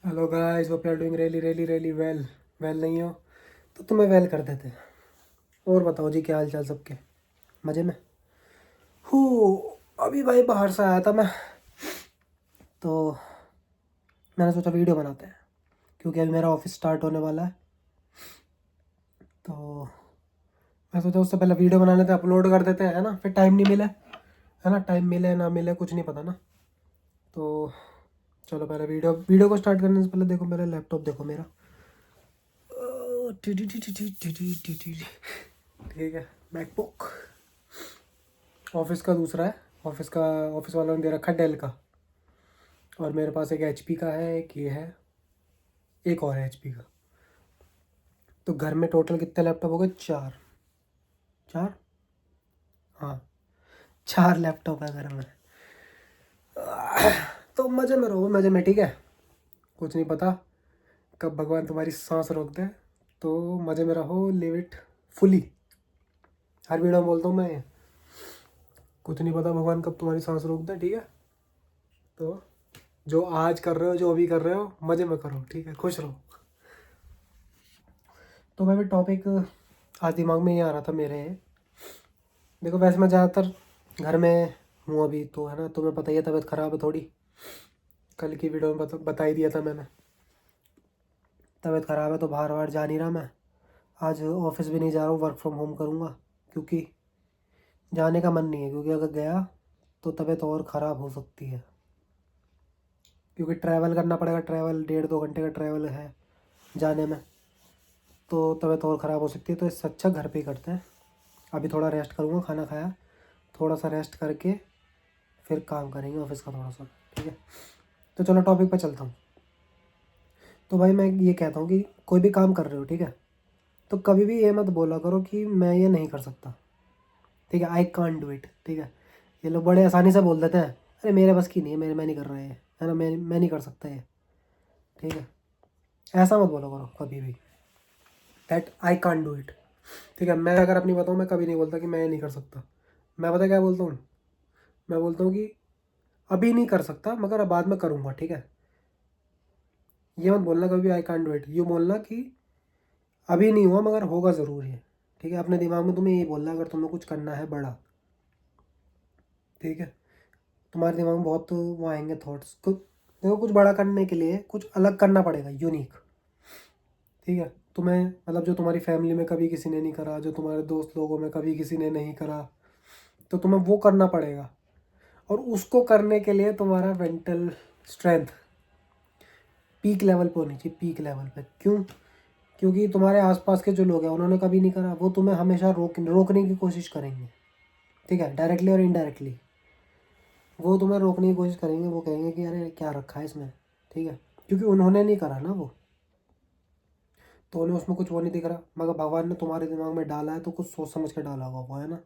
Hello guys, hope you are doing really really really well. Well नहीं हो तो तुम्हें वेल कर देते। और बताओ जी, क्या हाल चाल सबके? मज़े में हो? अभी भाई बाहर से आया था मैं, तो मैंने सोचा वीडियो बनाते हैं, क्योंकि अभी मेरा ऑफिस स्टार्ट होने वाला है। तो मैं सोचा उससे पहले वीडियो बना लेते हैं, अपलोड कर देते हैं, है ना? फिर टाइम नहीं मिले, है ना? टाइम मिले ना मिले कुछ नहीं पता ना। तो चलो, पहले वीडियो को स्टार्ट करने से पहले देखो मेरा लैपटॉप, देखो मेरा। ठीक है, मैकबुक ऑफिस का दूसरा है। ऑफिस वालों ने दे रखा है डेल का। और मेरे पास एक एचपी का है, एक ये है, एक और है एचपी का। तो घर में टोटल कितने लैपटॉप हो गए? चार। चार, हाँ, चार लैपटॉप है घर में। तो मज़े में रहो, मज़े में, ठीक है? कुछ नहीं पता कब भगवान तुम्हारी सांस रोक दे, तो मज़े में रहो, live it fully. Her video में बोलता हूँ मैं, कुछ नहीं पता भगवान कब तुम्हारी सांस रोक दे, ठीक है? तो जो आज कर रहे हो, जो अभी कर रहे हो, मज़े में करो, ठीक है? खुश रहो। तो मैं भी टॉपिक आज दिमाग में ये आ रहा था मेरे। देखो, वैसे मैं ज़्यादातर घर में हूँ अभी, तो है ना, तुम्हें पता ही है, तबीयत ख़राब है थोड़ी। कल की वीडियो में बता ही दिया था मैंने, तबीयत ख़राब है, तो बाहर बाहर जा नहीं रहा मैं। आज ऑफिस भी नहीं जा रहा हूँ, वर्क फ्रॉम होम करूँगा, क्योंकि जाने का मन नहीं है, क्योंकि अगर गया तो तबीयत और ख़राब हो सकती है, क्योंकि ट्रैवल करना पड़ेगा। ट्रैवल 1.5-2 घंटे का ट्रैवल है जाने में, तो तबीयत और ख़राब हो सकती है। तो इससे अच्छा घर पे ही करते हैं। अभी थोड़ा रेस्ट करूँगा, खाना खाया, थोड़ा सा रेस्ट करके फिर काम करेंगे ऑफिस का थोड़ा सा, ठीक है? तो चलो टॉपिक पे चलता हूँ। तो भाई मैं ये कहता हूँ कि कोई भी काम कर रहे हो, ठीक है, तो कभी भी ये मत बोला करो कि मैं ये नहीं कर सकता, ठीक है? आई कांट डू इट, ठीक है? ये लोग बड़े आसानी से बोल देते हैं, अरे मेरे बस की नहीं है, मैं नहीं कर रहा है ना, मैं नहीं कर सकता ये, ठीक है? ऐसा मत बोला करो कभी भी, that I can't do it, ठीक है? मैं अगर अपनी बताऊँ, मैं कभी नहीं बोलता कि मैं ये नहीं कर सकता। मैं पता क्या बोलता हूँ? मैं बोलता हूँ कि अभी नहीं कर सकता, मगर अब बाद में करूँगा, ठीक है? ये मत बोलना कभी आई कांट डू इट, यूँ बोलना कि अभी नहीं हुआ मगर होगा ज़रूर ये, ठीक है? अपने दिमाग में तुम्हें यही बोलना है अगर तुम्हें कुछ करना है बड़ा, ठीक है? तुम्हारे दिमाग में बहुत वो आएंगे थॉट्स, कुछ देखो, कुछ बड़ा करने के लिए कुछ अलग करना पड़ेगा, यूनिक, ठीक है? तुम्हें मतलब जो तुम्हारी फैमिली में कभी किसी ने नहीं करा, जो तुम्हारे दोस्त लोगों में कभी किसी ने नहीं करा, तो तुम्हें वो करना पड़ेगा। और उसको करने के लिए तुम्हारा मेंटल स्ट्रेंथ पीक लेवल पे होनी चाहिए, पीक लेवल पे। क्यों? क्योंकि तुम्हारे आसपास के जो लोग हैं उन्होंने कभी नहीं करा, वो तुम्हें हमेशा रोकने की कोशिश करेंगे, ठीक है? डायरेक्टली और इनडायरेक्टली वो तुम्हें रोकने की कोशिश करेंगे। वो कहेंगे कि अरे क्या रखा है इसमें, ठीक है? क्योंकि उन्होंने नहीं करा ना वो, तो उन्हें उसमें कुछ वो नहीं दिख रहा, मगर भगवान ने तुम्हारे दिमाग में डाला है तो कुछ सोच समझ के डाला होगा वो, है ना?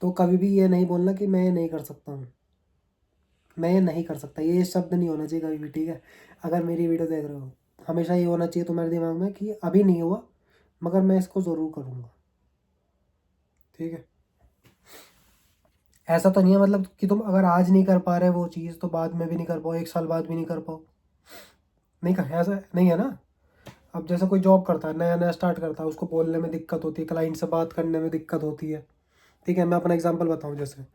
तो कभी भी ये नहीं बोलना कि मैं ये नहीं कर सकता हूँ, मैं ये नहीं कर सकता, ये शब्द नहीं होना चाहिए कभी भी, ठीक है? अगर मेरी वीडियो देख रहे हो, हमेशा ये होना चाहिए तुम्हारे दिमाग में कि अभी नहीं हुआ मगर मैं इसको ज़रूर करूँगा, ठीक है? ऐसा तो नहीं है मतलब कि तुम अगर आज नहीं कर पा रहे वो चीज़, तो बाद में भी नहीं कर पाओ, 1 साल बाद भी नहीं कर पाओ, नहीं कर, ऐसा नहीं है ना। अब जैसे कोई जॉब करता है, नया नया स्टार्ट करता है, उसको बोलने में दिक्कत होती है, क्लाइंट से बात करने में दिक्कत होती है, ठीक है? मैं अपना एग्जांपल बताऊं, जैसे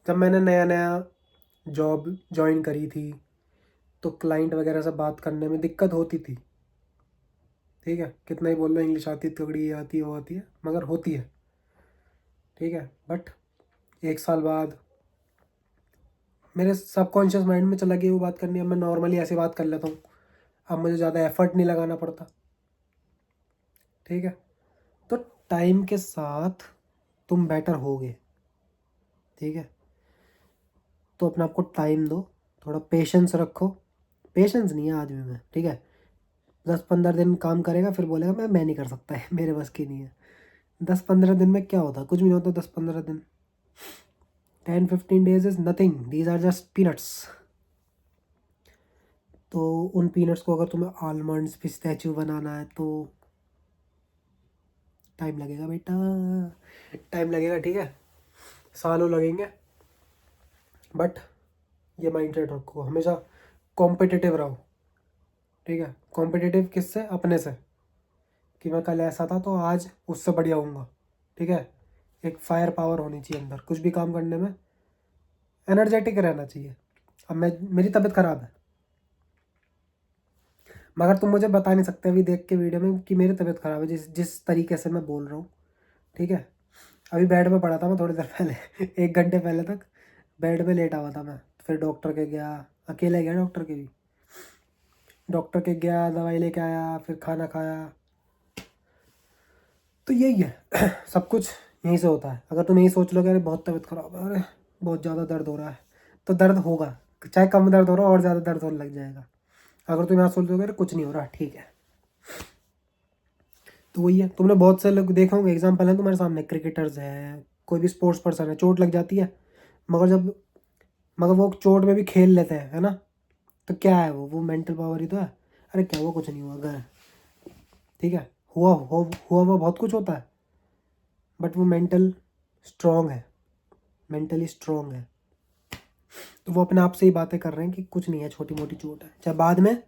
जब मैंने नया नया जॉब ज्वाइन करी थी, तो क्लाइंट वगैरह से बात करने में दिक्कत होती थी, ठीक है? कितना ही बोल लो इंग्लिश आती थोड़ी, ये आती है वो आती है, मगर होती है, ठीक है? बट 1 साल बाद मेरे सबकॉन्शियस माइंड में चला गया वो बात करनी, अब मैं नॉर्मली ऐसे बात कर लेता हूँ, अब मुझे ज़्यादा एफर्ट नहीं लगाना पड़ता, ठीक है? तो टाइम के साथ तुम बेटर होगे, ठीक है? तो अपने आप को टाइम दो, थोड़ा पेशेंस रखो। पेशेंस नहीं है आदमी में, ठीक है? 10-15 दिन काम करेगा, फिर बोलेगा मैं नहीं कर सकता है, मेरे बस की नहीं है। 10-15 दिन में क्या होता? कुछ भी नहीं होता 10-15 दिन। 10-15 days is nothing, these are just peanuts. तो उन पीनट्स को अगर तुम्हें आलमंड्स पिस्ताचियो बनाना है तो टाइम लगेगा बेटा, टाइम लगेगा, ठीक है? सालों लगेंगे। बट ये माइंड सेट रखो हमेशा, कॉम्पिटिटिव रहो, ठीक है। कॉम्पिटिटिव किससे? अपने से, कि मैं कल ऐसा था तो आज उससे बढ़िया होऊंगा, ठीक है। एक फायर पावर होनी चाहिए अंदर, कुछ भी काम करने में एनर्जेटिक रहना चाहिए। अब मेरी तबीयत ख़राब है, मगर तुम मुझे बता नहीं सकते अभी देख के वीडियो में कि मेरी तबीयत ख़राब है, जिस जिस तरीके से मैं बोल रहा हूँ, ठीक है। अभी बेड पे पड़ा था मैं थोड़ी देर पहले 1 घंटे पहले तक बेड पे लेटा हुआ था मैं। फिर डॉक्टर के गया, अकेले गया डॉक्टर के भी, डॉक्टर के गया, दवाई लेके आया, फिर खाना खाया। तो यही है सब कुछ यहीं से होता है। अगर तुम यही सोच लोगे अरे बहुत तबीयत ख़राब है, अरे बहुत ज़्यादा दर्द हो रहा है, तो दर्द होगा, चाहे कम दर्द हो रहा हो और ज़्यादा दर्द होने लग जाएगा। अगर तुम यहाँ सोच लोगे अरे कुछ नहीं हो रहा, ठीक है, तो वही है। तुमने बहुत से लोग देखे होंगे, एग्जाम्पल है तुम्हारे सामने, क्रिकेटर्स हैं, कोई भी स्पोर्ट्स पर्सन है, चोट लग जाती है, मगर मगर वो चोट में भी खेल लेते हैं, है ना। तो क्या है वो मेंटल पावर ही तो है। अरे क्या हुआ, कुछ नहीं हुआ, अगर ठीक है, हुआ बहुत कुछ होता है, बट वो स्ट्रॉन्ग है मेंटली स्ट्रॉन्ग है। तो वो अपने आप से ही बातें कर रहे हैं कि कुछ नहीं है, छोटी मोटी चोट है, चाहे बाद में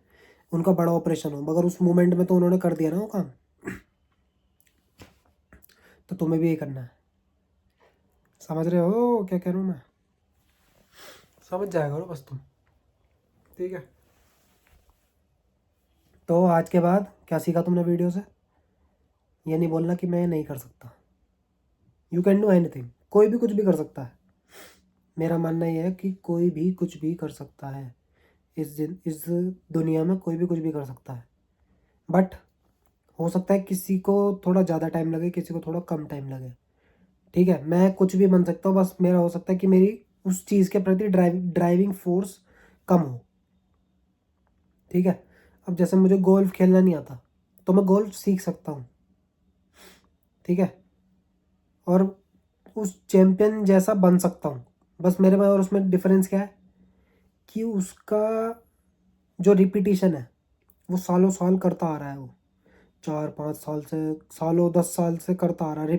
उनका बड़ा ऑपरेशन हो, मगर उस मोमेंट में तो उन्होंने कर दिया ना वो काम। तो तुम्हें भी यही करना है। समझ रहे हो क्या कह रहा हूँ मैं? समझ जाएगा करो बस तुम, ठीक है। तो आज के बाद क्या सीखा तुमने वीडियो से? ये नहीं बोलना कि मैं नहीं कर सकता। यू कैन डू एनीथिंग, कोई भी कुछ भी कर सकता है। मेरा मानना यह है कि कोई भी कुछ भी कर सकता है, इस दुनिया में कोई भी कुछ भी कर सकता है। बट हो सकता है किसी को थोड़ा ज़्यादा टाइम लगे, किसी को थोड़ा कम टाइम लगे, ठीक है। मैं कुछ भी बन सकता हूँ, बस मेरा हो सकता है कि मेरी उस चीज़ के प्रति ड्राइविंग फोर्स कम हो, ठीक है। अब जैसे मुझे गोल्फ खेलना नहीं आता, तो मैं गोल्फ सीख सकता हूँ, ठीक है, और उस चैम्पियन जैसा बन सकता हूँ। बस मेरे में और उसमें डिफरेंस क्या है कि उसका जो रिपीटिशन है वो सालों साल करता आ रहा है, वो 4-5 साल से, सालों 10 साल से करता आ रहा है।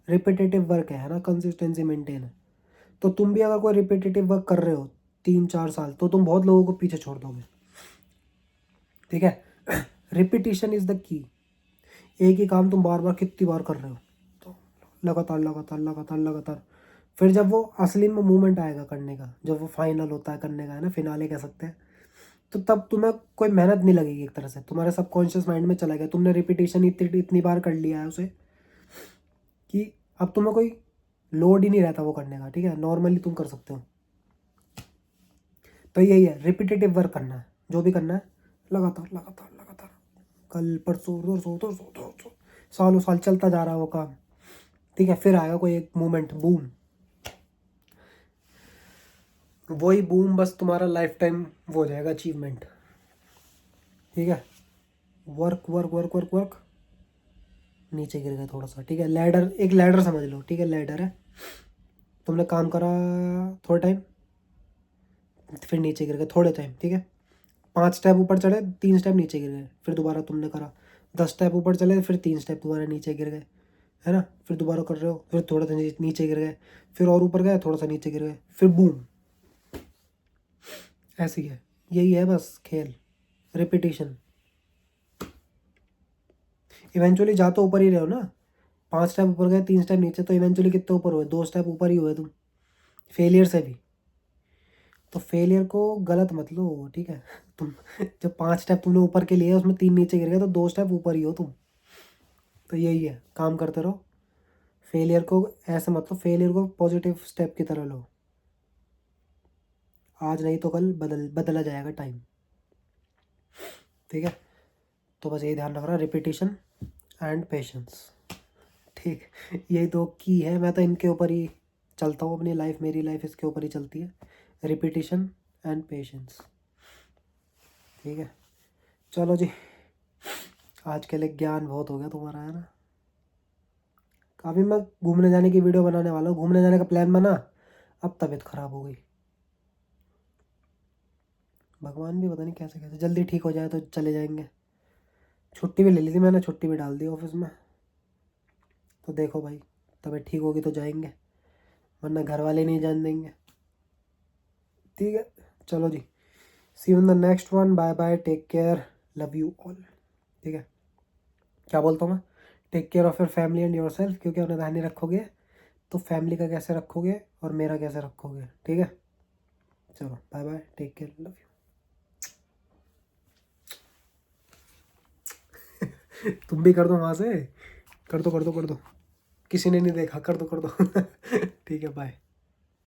रिपीटेटिव वर्क है ना, कंसिस्टेंसी मेंटेन है। तो तुम भी अगर कोई रिपीटेटिव वर्क कर रहे हो 3-4 साल, तो तुम बहुत लोगों को पीछे छोड़ दोगे, ठीक है। Repetition is the key. एक ही काम तुम बार बार कितनी बार कर रहे हो, तो लगातार लगातार लगातार लगातार, फिर जब वो असली में मूवमेंट आएगा करने का, जब वो फाइनल होता है करने का, है ना, फिनाले कह सकते हैं, तो तब तुम्हें कोई मेहनत नहीं लगेगी। एक तरह से तुम्हारे सबकॉन्शियस माइंड में चला गया, तुमने रिपीटेशन इतनी इतनी बार कर लिया है उसे कि अब तुम्हें कोई लोड ही नहीं रहता वो करने का, ठीक है, नॉर्मली तुम कर सकते हो। तो यही है, रिपीटेटिव वर्क करना है, जो भी करना है लगातार लगातार लगातार, कल परसों परसों परसों परसों, सालों साल चलता जा रहा है वो काम, ठीक है। फिर आएगा कोई एक मोमेंट, बूम, वही बूम बस तुम्हारा लाइफ टाइम वो हो जाएगा अचीवमेंट, ठीक है। Work work work work work, नीचे गिर गए थोड़ा सा, ठीक है। लैडर, एक लैडर समझ लो, ठीक है, लैडर है, तुमने काम करा थोड़ा टाइम, फिर नीचे गिर गए थोड़े टाइम, ठीक है। 5 स्टेप ऊपर चढ़े, 3 स्टेप नीचे गिर गए, फिर दोबारा तुमने करा, 10 स्टेप ऊपर चले, फिर 3 स्टेप दोबारा नीचे गिर गए, है ना। फिर दोबारा कर रहे हो, फिर थोड़ा सा नीचे गिर गए, फिर और ऊपर गए, थोड़ा सा नीचे गिर गए, फिर बूम। ऐसी है, यही है बस खेल, रिपीटिशन। इवेंचुअली जा तो ऊपर ही रहे हो ना, 5 स्टेप ऊपर गए, 3 स्टेप नीचे, तो इवेंचुअली कितने ऊपर हुए? 2 स्टेप ऊपर ही हुए तुम, फेलियर से भी। तो फेलियर को गलत मत लो, ठीक है। तुम जब 5 स्टेप तुमने ऊपर के लिए उसमें 3 नीचे गिर गए, तो 2 स्टेप ऊपर ही हो तुम। तो यही है, काम करते रहो। फेलियर को ऐसे मत लो, फेलियर को पॉजिटिव स्टेप की तरह लो। आज नहीं तो कल बदला जाएगा टाइम, ठीक है। तो बस यही ध्यान रखना, रिपीटिशन एंड पेशेंस, ठीक। यही दो की है, मैं तो इनके ऊपर ही चलता हूँ अपनी लाइफ, मेरी लाइफ इसके ऊपर ही चलती है, रिपीटिशन एंड पेशेंस, ठीक है। चलो जी, आज के लिए ज्ञान बहुत हो गया तुम्हारा, है ना। अभी मैं घूमने जाने की वीडियो बनाने वाला हूँ, घूमने जाने का प्लान बना, अब तबीयत खराब हो गई। भगवान भी पता नहीं कैसे कैसे, जल्दी ठीक हो जाए तो चले जाएंगे। छुट्टी भी ले ली थी मैंने, छुट्टी भी डाल दी ऑफिस में। तो देखो भाई, तबीयत ठीक होगी तो जाएंगे, वरना घर वाले नहीं जान देंगे, ठीक है। चलो जी, see you in the next one, bye bye, take care, love you all. ठीक है, क्या बोलता हूँ मैं, take care of your family and yourself, क्योंकि उन्हें ध्यान नहीं रखोगे तो फैमिली का कैसे रखोगे और मेरा कैसे रखोगे। ठीक है, चलो bye bye, take care, love you. तुम भी कर दो वहाँ से, कर दो कर दो कर दो, किसी ने नहीं देखा, कर दो कर दो। ठीक है, बाय।